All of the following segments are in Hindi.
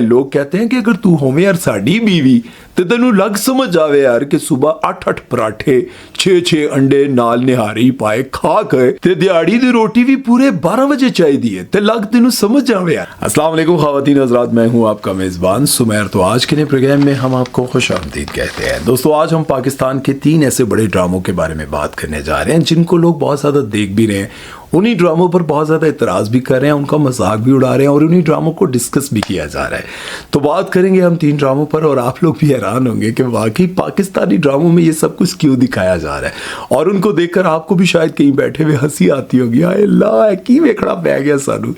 लोग कहते हैं कि अगर तू होवे यार साड़ी बीवी तो तेनू लग समझ आवे यार कि सुबह 8-8 पराठे 6-6 अंडे नाल निहारी पाए खा के ते दिहाड़ी दी रोटी भी पूरे 12 बजे चाहिए है ते लग तेनू समझ आवे यार। अस्सलाम वालेकुम ख़वातीन हज़रात, मैं हूं आपका मेज़बान सुमैर। तो आज के नए प्रोग्राम में हम आपको खुशामदीद कहते हैं। दोस्तों, आज हम पाकिस्तान के 3 ऐसे बड़े ड्रामों के बारे में बात करने जा रहे हैं जिनको लोग बहुत ज़्यादा देख भी रहे हैं, उन्हीं ड्रामों पर बहुत ज़्यादा इतराज़ भी कर रहे हैं, उनका मजाक भी उड़ा रहे हैं और उन्हीं ड्रामों को डिस्कस भी किया जा रहा है। तो बात करेंगे हम 3 ड्रामों पर और आप लोग भी हैरान होंगे कि वाकई पाकिस्तानी ड्रामों में ये सब कुछ क्यों दिखाया जा रहा है और उनको देखकर आपको भी शायद कहीं बैठे हुए हंसी आती होगी। हाय अल्लाह की वेखड़ा पै गया सानू।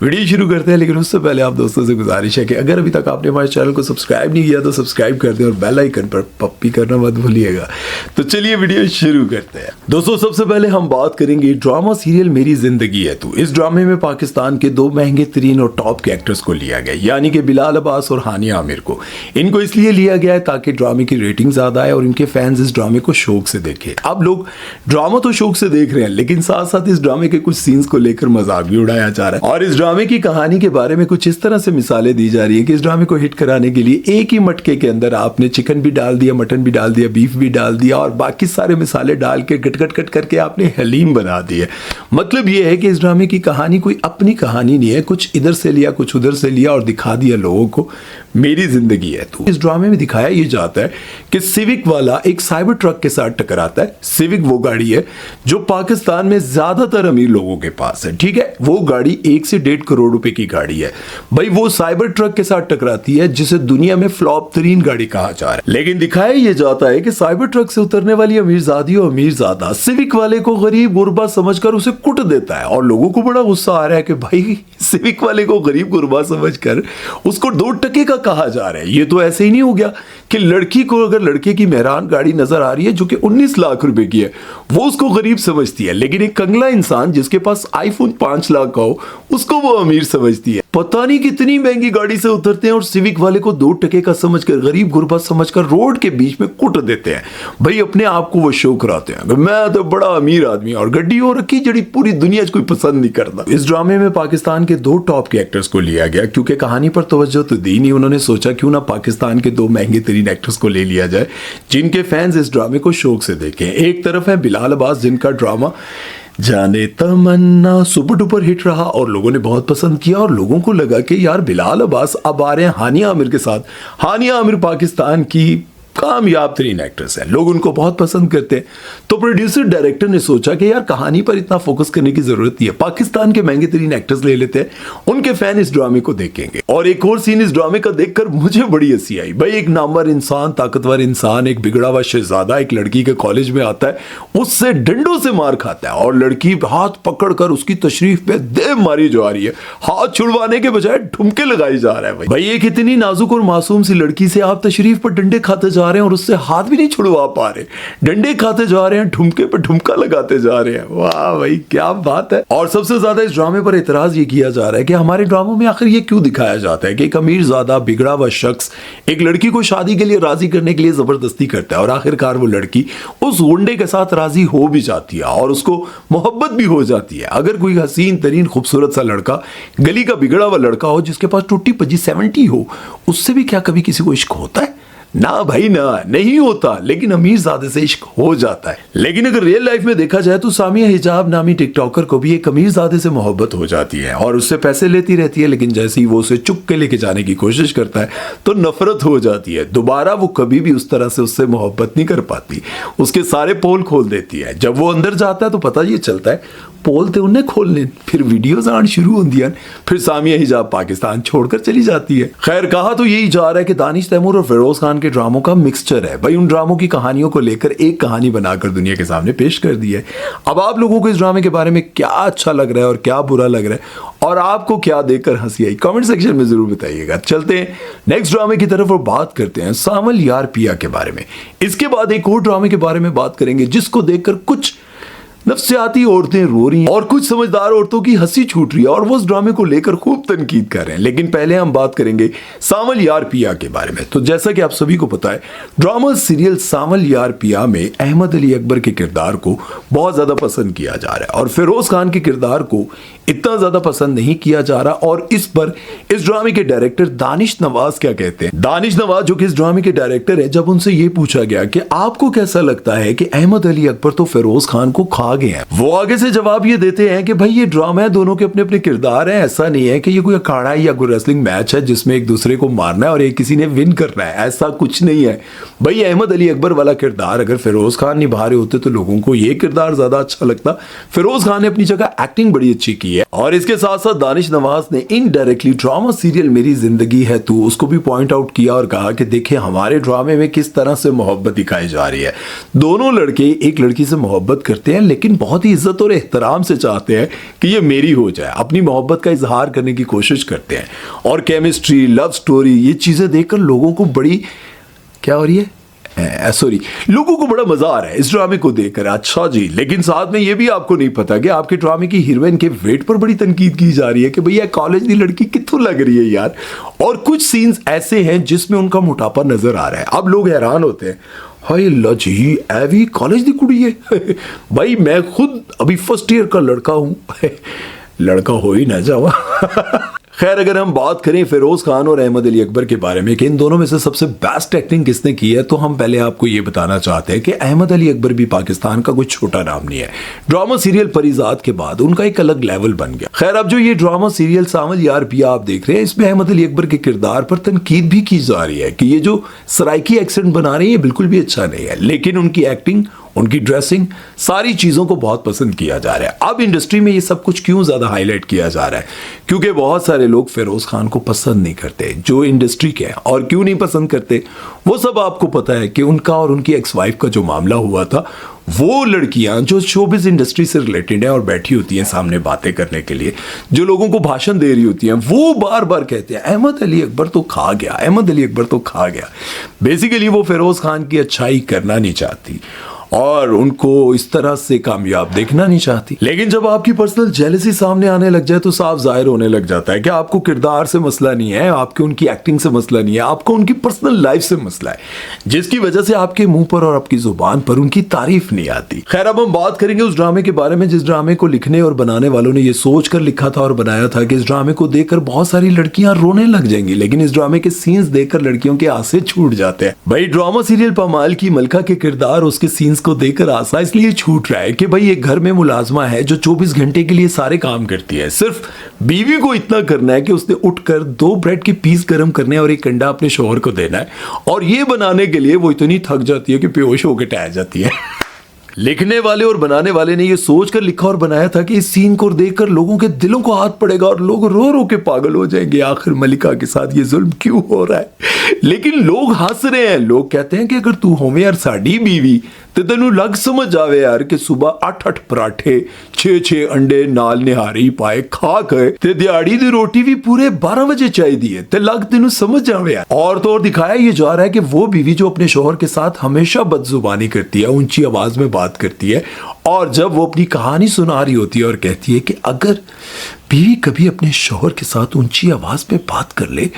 वीडियो शुरू करते हैं, लेकिन उससे पहले आप दोस्तों से गुजारिश है कि अगर अभी तक आपने हमारे चैनल को सब्सक्राइब नहीं किया तो सब्सक्राइब कर दें और बेल आइकन पर पप्पी करना मत भूलिएगा। तो चलिए वीडियो शुरू करते हैं। दोस्तों, सबसे पहले हम बात करेंगे ड्रामा सीरियल मेरी जिंदगी है तू। इस ड्रामे में पाकिस्तान के 2 महंगे तरीन और टॉप के एक्टर्स को लिया गया, यानी कि बिलाल अब्बास और हानिया आमिर को। इनको इसलिए लिया गया है ताकि ड्रामे की रेटिंग ज्यादा आए और इनके फैंस इस ड्रामे को शौक से देखें। अब लोग ड्रामा तो शौक से देख रहे हैं, लेकिन साथ साथ इस ड्रामे के कुछ सीन्स को लेकर मजाक भी उड़ाया जा रहा है और इस ड्रामे की कहानी के बारे में कुछ इस तरह से मिसालें दी जा रही है कि इस ड्रामे को हिट कराने के लिए एक ही मटके के अंदर आपने चिकन भी डाल दिया, मटन भी डाल दिया, बीफ भी डाल दिया और बाकी सारे मिसाले डाल के गट करके आपने हलीम बना दिया। मतलब यह है कि इस ड्रामे की कहानी कोई अपनी कहानी नहीं है, कुछ इधर से लिया कुछ उधर से लिया और दिखा दिया लोगों को मेरी जिंदगी है तू। इस ड्रामे में दिखाया यह जाता है कि सिविक वाला एक साइबर ट्रक के साथ टकराता है। सिविक वो गाड़ी है जो पाकिस्तान में ज्यादातर अमीर लोगों के पास है, ठीक है। वो गाड़ी 1 से 1.5 करोड़ रुपए की गाड़ी है भाई। वो साइबर ट्रक के साथ टकराती है जिसे दुनिया में फ्लॉप तरीन गाड़ी कहा जा रहा है। लेकिन दिखाया यह जाता है कि साइबर ट्रक से उतरने वाली अमीरजादी और अमीरजादा सिविक वाले को गरीब गुरबा समझकर उसे कुट देता है और लोगों को बड़ा गुस्सा आ रहा है कि भाई सिविक वाले को गरीब गुरबा समझकर उसको 2 टके का कहा जा रहा है। ये तो ऐसे ही नहीं हो गया कि लड़की को अगर लड़के की मेहरान गाड़ी नजर आ रही है जो कि 19 लाख रुपए की है वो उसको गरीब समझती है, लेकिन एक कंगला इंसान जिसके पास आईफोन 5 लाख का हो उसको वो अमीर समझती है। पता नहीं कितनी महंगी गाड़ी से उतरते हैं और सिविक वाले को 2 टके का समझकर गरीब गुरबा समझकर रोड के बीच में कुट देते हैं। भाई अपने आप को वो शो कराते हैं मैं तो बड़ा अमीर आदमी और गड्डी हो रखी जड़ी पूरी दुनिया कोई पसंद नहीं करता। इस ड्रामे में पाकिस्तान के 2 टॉप के एक्टर्स को लिया गया क्योंकि कहानी पर तवज्जो तो दी नहीं। उन्होंने सोचा क्यों ना पाकिस्तान के 2 महंगे तरीन एक्टर्स को ले लिया जाए जिनके फैंस इस ड्रामे को शौक से देखें। एक तरफ है बिलाल अब्बास जिनका ड्रामा जाने तमन्ना सुपर डुपर हिट रहा और लोगों ने बहुत पसंद किया और लोगों को लगा कि यार बिलाल अब्बास अब आ रहे हैं हानिया आमिर के साथ। हानिया आमिर पाकिस्तान की कामयाब तरीन एक्ट्रेस है, लोग उनको बहुत पसंद करते हैं। तो प्रोड्यूसर डायरेक्टर ने सोचा कि यार कहानी पर इतना फोकस करने की जरूरत नहीं है, पाकिस्तान के महंगे तरीन एक्टर्स ले लेते हैं, उनके फैन इस ड्रामे को देखेंगे। और एक और सीन इस ड्रामे का देखकर मुझे बड़ी हंसी आई। भाई एक नामवर इंसान, ताकतवर इंसान, एक बिगड़ा हुआ शहजादा एक लड़की के कॉलेज में आता है, उससे डंडों से मार खाता है और लड़की हाथ पकड़कर उसकी तशरीफ पे देव मारी जा रही है, हाथ छुड़वाने के बजाय ठुमके लगाई जा रहा है। भाई एक इतनी नाजुक और मासूम सी लड़की से आप तशरीफ पर डंडे खाते जा रहे हैं और उससे हाथ भी नहीं छुड़वा पा रहे, डंडे खाते जा रहे हैं, ठुमके पे ठुमका लगाते जा रहे हैं। वाह भाई क्या बात है। और सबसे ज्यादा इस ड्रामे पर इतराज ये किया जा रहा है कि हमारे ड्रामों में आखिर ये क्यों दिखाया जाता है कि एक अमीरजादा बिगड़ा हुआ शख्स एक लड़की को शादी के लिए राजी करने के लिए जबरदस्ती करता है और आखिरकार वो लड़की उस गुंडे के साथ राजी हो भी जाती है और उसको मोहब्बत भी हो जाती है। अगर कोई हसीन तरीन खूबसूरत सा लड़का, गली का बिगड़ा हुआ लड़का हो जिसके पास टूटी पजी 70 हो, उससे भी क्या कभी किसी को इश्क होता है? ना भाई ना, नहीं होता। लेकिन अमीरजादे से इश्क हो जाता है। लेकिन अगर रियल लाइफ में देखा जाए तो सामिया हिजाब नामी टिकटॉकर को भी एक अमीरजादे से मोहब्बत हो जाती है और उससे पैसे लेती रहती है, लेकिन जैसे ही वो उसे चुप के लेके जाने की कोशिश करता है तो नफरत हो जाती है। दोबारा वो कभी भी उस तरह से उससे मोहब्बत नहीं कर पाती, उसके सारे पोल खोल देती है। जब वो अंदर जाता है तो पता ये चलता है पोल थे उन्हें खोलने, फिर वीडियोस आना शुरू होती है, फिर सामिया हिजाब पाकिस्तान छोड़कर चली जाती है। खैर कहा तो यही जा रहा है कि दानिश तैमूर और फिरोज खान के ड्रामों का मिक्सचर है। भाई उन ड्रामों की कहानियों को लेकर एक कहानी बनाकर दुनिया के सामने पेश कर दी है। अब आप लोगों को इस ड्रामे के बारे में क्या अच्छा लग रहा है और क्या बुरा लग रहा है और आपको क्या देखकर हंसी आई, कमेंट सेक्शन में जरूर बताइएगा। चलते हैं नेक्स्ट ड्रामे की तरफ और बात करते हैं सावल यार पिया के बारे में। इसके बाद एक और ड्रामे के बारे में बात करेंगे जिसको देखकर कुछ नफ्सियाती औरतें रो रही हैं और कुछ समझदार औरतों की हंसी छूट रही है और वो उस ड्रामे को लेकर खूब तनकीद कर रहे हैं। लेकिन पहले हम बात करेंगे सावल यार पिया के बारे में। तो जैसा कि आप सभी को पता है, ड्रामा सीरियल सावल यार पिया में अहमद अली अकबर के किरदार को बहुत ज्यादा पसंद किया जा रहा है और फिरोज खान के किरदार को इतना ज्यादा पसंद नहीं किया जा रहा। और इस पर इस ड्रामे के डायरेक्टर दानिश नवाज क्या कहते हैं। दानिश नवाज जो कि इस ड्रामे के डायरेक्टर है, जब उनसे ये पूछा गया कि आपको कैसा लगता है कि अहमद अली अकबर तो फिरोज खान को खा गए हैं, वो आगे से जवाब ये देते हैं कि भाई ये ड्रामा है, दोनों के अपने अपने किरदार हैं, ऐसा नहीं है कि ये कोई अखाड़ा है या कोई रेसलिंग मैच है जिसमें एक दूसरे को मारना है और एक किसी ने विन करना है, ऐसा कुछ नहीं है। भाई अहमद अली अकबर वाला किरदार अगर फिरोज खान निभा रहे होते तो लोगों को ये किरदार ज्यादा अच्छा लगता। फिरोज खान ने अपनी जगह एक्टिंग बड़ी अच्छी की है। और इसके साथ साथ दानिश नवाज ने इनडायरेक्टली ड्रामा सीरियल मेरी जिंदगी है तू, उसको भी पॉइंट आउट किया और कहा कि देखिए हमारे ड्रामे में किस तरह से मोहब्बत दिखाई जा रही है। दोनों लड़के एक लड़की से मोहब्बत करते हैं लेकिन बहुत ही इज्जत और एहतराम से चाहते हैं कि ये मेरी हो जाए, अपनी मोहब्बत का इजहार करने की कोशिश करते हैं। और केमिस्ट्री, लव स्टोरी, ये चीजें देखकर लोगों को बड़ी क्या हो रही है सॉरी लोगों को बड़ा मजा आ रहा है इस ड्रामे को देखकर। अच्छा जी, लेकिन साथ में ये भी आपको नहीं पता कि आपके ड्रामे की हीरोइन के वेट पर बड़ी तनकीद की जा रही है कि भैया कॉलेज की लड़की कित्थों लग रही है यार। और कुछ सीन्स ऐसे हैं जिसमें उनका मोटापा नजर आ रहा है। अब लोग हैरान होते हैं, हाय अल्लाह जी एवी कॉलेज की कुड़ी है। भाई मैं खुद अभी फर्स्ट ईयर का लड़का हूं। लड़का हो ही ना जावा। खैर, अगर हम बात करें फिरोज खान और अहमद अली अकबर के बारे में कि इन दोनों में से सबसे बेस्ट एक्टिंग किसने की है, तो हम पहले आपको ये बताना चाहते हैं कि अहमद अली अकबर भी पाकिस्तान का कोई छोटा नाम नहीं है। ड्रामा सीरियल परिजात के बाद उनका एक अलग लेवल बन गया। खैर, अब जो ये ड्रामा सीरियल सावल यार पिया आप देख रहे हैं, इसमें अहमद अली अकबर के किरदार पर तनकीद भी की जा रही है कि ये जो सराइकी एक्सेंट बना रहे हैं ये बिल्कुल भी अच्छा नहीं है, लेकिन उनकी एक्टिंग, उनकी ड्रेसिंग, सारी चीजों को बहुत पसंद किया जा रहा है। अब इंडस्ट्री में ये सब कुछ क्यों ज्यादा हाईलाइट किया जा रहा है, क्योंकि बहुत सारे लोग फिरोज खान को पसंद नहीं करते जो इंडस्ट्री के हैं। और क्यों नहीं पसंद करते वो सब आपको पता है कि उनका और उनकी एक्स वाइफ का जो मामला हुआ था, वो लड़कियां जो शोबिज इंडस्ट्री से रिलेटेड है और बैठी होती हैं सामने बातें करने के लिए, जो लोगों को भाषण दे रही होती हैं, वो बार बार कहते हैं अहमद अली अकबर तो खा गया, अहमद अली अकबर तो खा गया। बेसिकली वो फिरोज खान की अच्छाई करना नहीं चाहती और उनको इस तरह से कामयाब देखना नहीं चाहती। लेकिन जब आपकी पर्सनल जेलसी सामने आने लग जाए तो साफ जाहिर होने लग जाता है कि आपको किरदार से मसला नहीं है, आपके उनकी एक्टिंग से मसला नहीं है, आपको उनकी पर्सनल लाइफ से मसला है, जिसकी वजह से आपके मुंह पर और आपकी जुबान पर उनकी तारीफ नहीं आती। खैर, अब हम बात करेंगे उस ड्रामे के बारे में जिस ड्रामे को लिखने और बनाने वालों ने ये सोच कर लिखा था और बनाया था कि इस ड्रामे को देखकर बहुत सारी लड़कियां रोने लग जाएंगी, लेकिन इस ड्रामे के सीन्स देखकर लड़कियों के आंखें छूट जाते हैं। भाई ड्रामा सीरियल पामाल की मलका के किरदार, उसके सीन्स को देखकर आशा इसलिए छूट रहा है कि भाई एक घर में मुलाजमा है जो 24 घंटे के लिए सारे काम करती है। सिर्फ बीवी को इतना करना है कि उसने उठकर 2 ब्रेड के पीस गर्म करने और एक अंडा अपने शौहर को देना है, और ये बनाने के लिए वो इतनी थक जाती है कि बेहोश होकर टह जाती है। लिखने वाले और बनाने वाले ने ये सोचकर लिखा और बनाया था कि इस सीन को देखकर लोगों के दिलों को हाथ पड़ेगा और लोग रो रो के पागल हो जाएंगे, आखिर मलिका के साथ ये जुल्म क्यों हो रहा है। लेकिन लोग हंस रहे हैं, लोग कहते हैं कि अगर तू होवे यार साड़ी बीवी तो तेनू लग समझ आवे यार कि सुबह 8-8 पराठे 6-6 अंडे नाल निहारी पाए खा के ते दिहाड़ी दी रोटी भी पूरे 12 बजे चाहिए है ते लग तेनू समझ आवे यार। और तो और दिखाया ये जा रहा है कि वो बीवी जो अपने शौहर के साथ हमेशा बदजुबानी करती है, ऊंची आवाज में बात करती है, और जब वो अपनी कहानी सुना रही होती है और कहती है कि अगर बीवी कभी अपने शौहर के साथ ऊंची आवाज में बात कर ले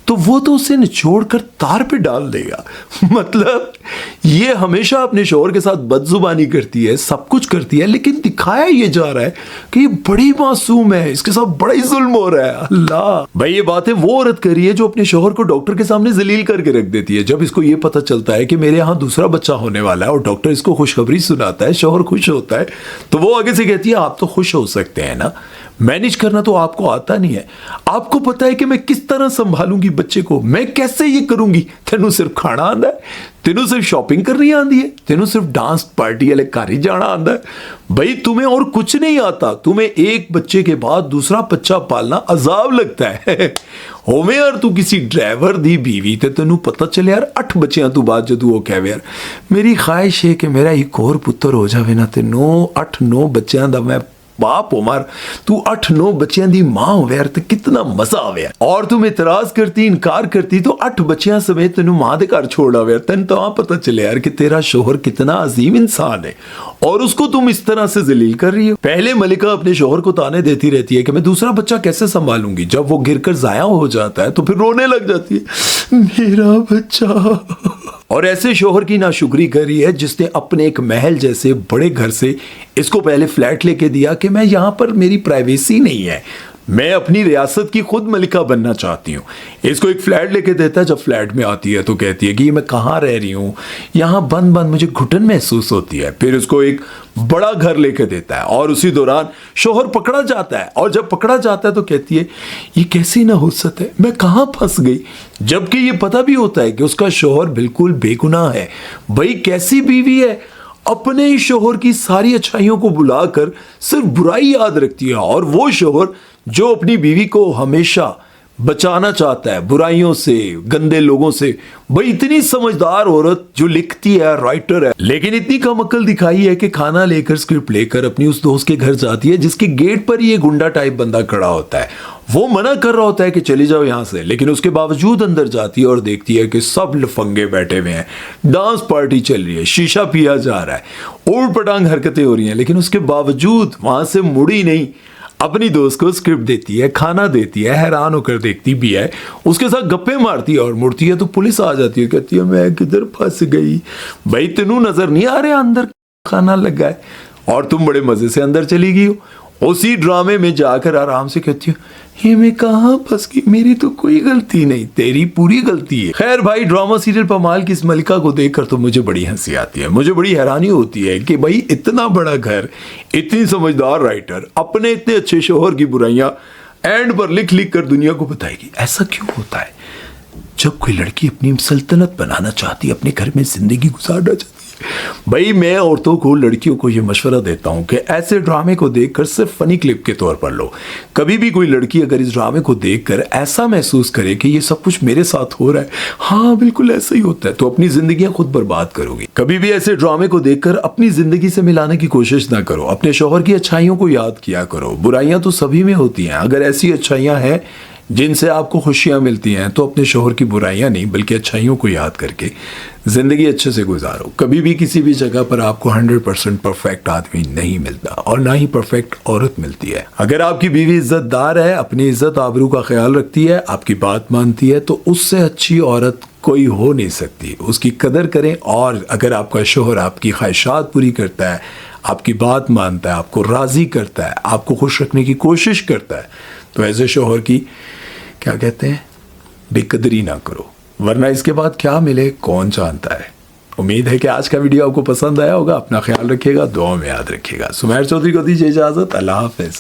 तो वो तो उसे निचोड़ कर तार पे डाल देगा। मतलब ये हमेशा अपने शौहर के साथ बदजुबानी करती है, सब कुछ करती है, लेकिन दिखाया ये जा रहा है कि ये बड़ी मासूम है, इसके साथ बड़ा ही जुल्म हो रहा है। अल्लाह भाई, ये बातें वो औरत कर रही है जो अपने शौहर को डॉक्टर के सामने जलील करके रख देती है। जब इसको ये पता चलता है कि मेरे यहाँ दूसरा बच्चा होने वाला है और डॉक्टर इसको खुशखबरी सुनाता है, शौहर खुश होता है, तो वो आगे से कहती है आप तो खुश हो सकते हैं ना, मैनेज करना तो आपको आता नहीं है, आपको पता है कि मैं किस तरह संभालूंगी बच्चे को, मैं कैसे ये करूंगी। तेनू सिर्फ खाना आंदा है, तेनू सिर्फ शॉपिंग करनी आंदी है, तेनू सिर्फ डांस पार्टी वाले घर ही जाना आंदा है। भाई तुम्हें और कुछ नहीं आता, तुम्हें एक बच्चे के बाद दूसरा बच्चा पालना अजाब लगता है। होवे यार तू किसी ड्राइवर दी बीवी ते तेनू पता चले यार 8 बच्चों तो बाद जदू वो कहे यार मेरी ख्वाहिश है कि मेरा एक और पुत्र हो जावे ना, ते 8-9 बच्चों का मैं बाप हो मार, तू 8-9 बच्चों की मां हो यार तो कितना मजा आवे। और तुम इतराज करती, इनकार करती तो 8 बच्चों समेत तेन मां के घर छोड़ आवे, तेन तो पता चले यार कि तेरा शोहर कितना अजीम इंसान है और उसको तुम इस तरह से जलील कर रही हो। पहले मलिका अपने शोहर को ताने देती रहती है कि मैं दूसरा बच्चा कैसे संभालूंगी, जब वो गिरकर जाया हो जाता है तो फिर रोने लग जाती है, मेरा बच्चा और ऐसे शोहर की नाशुक्री करी है जिसने अपने एक महल जैसे बड़े घर से इसको पहले फ्लैट लेके दिया कि मैं यहां पर मेरी प्राइवेसी नहीं है, मैं अपनी रियासत की खुद मलिका बनना चाहती हूँ। इसको एक फ्लैट लेके देता है, जब फ्लैट में आती है तो कहती है कि ये मैं कहाँ रह रही हूँ, यहाँ बंद बंद मुझे घुटन महसूस होती है। फिर उसको एक बड़ा घर लेके देता है और उसी दौरान शोहर पकड़ा जाता है, और जब पकड़ा जाता है तो कहती है ये कैसी नहुसत है, मैं कहाँ फंस गई। जबकि ये पता भी होता है कि उसका शोहर बिल्कुल बेगुनाह है। भाई कैसी बीवी है, अपने ही शोहर की सारी अच्छाइयों को बुलाकर सिर्फ बुराई याद रखती है। और वो शोहर जो अपनी बीवी को हमेशा बचाना चाहता है बुराइयों से, गंदे लोगों से। भाई इतनी समझदार औरत जो लिखती है, राइटर है, लेकिन इतनी कम अक्ल दिखाई है कि खाना लेकर, स्क्रिप्ट लेकर अपनी उस दोस्त के घर जाती है जिसके गेट पर ये गुंडा टाइप बंदा खड़ा होता है। वो मना कर रहा होता है कि चली जाओ यहां से, लेकिन उसके बावजूद अंदर जाती है और देखती है कि सब लफंगे बैठे हुए हैं, डांस पार्टी चल रही है, शीशा पिया जा रहा है, ऊट पटांग हरकतें हो रही हैं। लेकिन उसके बावजूद वहां से मुड़ी नहीं, अपनी दोस्त को स्क्रिप्ट देती है, खाना देती है, हैरान होकर देखती भी है, उसके साथ गप्पे मारती है और मुड़ती है तो पुलिस आ जाती है, कहती है मैं किधर फंस गई। भाई तेनू नजर नहीं आ रहा अंदर खाना लगा है और तुम बड़े मजे से अंदर चली गई हो। उसी ड्रामे में जाकर आराम से कहती हूँ ये मैं कहाँ फंस गई, मेरी तो कोई गलती नहीं, तेरी पूरी गलती है। खैर भाई ड्रामा सीरियल पमाल की इस मलिका को देखकर तो मुझे बड़ी हंसी आती है, मुझे बड़ी हैरानी होती है कि भाई इतना बड़ा घर, इतनी समझदार राइटर अपने इतने अच्छे शोहर की बुराइयां एंड पर लिख लिख कर दुनिया को बताएगी। ऐसा क्यों होता है? जब कोई लड़की अपनी सल्तनत बनाना चाहती है, अपने घर में जिंदगी गुजारना चाहती है। भाई मैं औरतों को, लड़कियों को यह मशवरा देता हूं कि ऐसे ड्रामे को देखकर सिर्फ फनी क्लिप के तौर पर लो। कभी भी कोई लड़की अगर इस ड्रामे को देखकर ऐसा महसूस करे कि ये सब कुछ मेरे साथ हो रहा है, हाँ बिल्कुल ऐसा ही होता है, तो अपनी जिंदगियां खुद बर्बाद करोगी। कभी भी ऐसे ड्रामे को देखकर अपनी जिंदगी से मिलाने की कोशिश ना करो। अपने शौहर की अच्छाइयों को याद किया करो। बुराइयां तो सभी में होती हैं, अगर ऐसी अच्छाइयां हैं जिनसे आपको खुशियां मिलती हैं तो अपने शौहर की बुराइयां नहीं बल्कि अच्छाइयों को याद करके जिंदगी अच्छे से गुजारो। कभी भी किसी भी जगह पर आपको 100% परफेक्ट आदमी नहीं मिलता और ना ही परफेक्ट औरत मिलती है। अगर आपकी बीवी इज्जतदार है, अपनी इज्जत आबरू का ख्याल रखती है, आपकी बात मानती है, तो उससे अच्छी औरत कोई हो नहीं सकती। उसकी कदर करें। और अगर आपका शौहर आपकी ख्वाहिशात पूरी करता है, आपकी बात मानता है, आपको राजी करता है, आपको खुश रखने की कोशिश करता है, तो ऐसे शौहर की क्या कहते हैं, बेकदरी ना करो, वरना इसके बाद क्या मिले कौन जानता है। उम्मीद है कि आज का वीडियो आपको पसंद आया होगा। अपना ख्याल रखिएगा, दुआ में याद रखिएगा। सुमैर चौधरी को दीजिए इजाजत। अल्लाह हाफिज।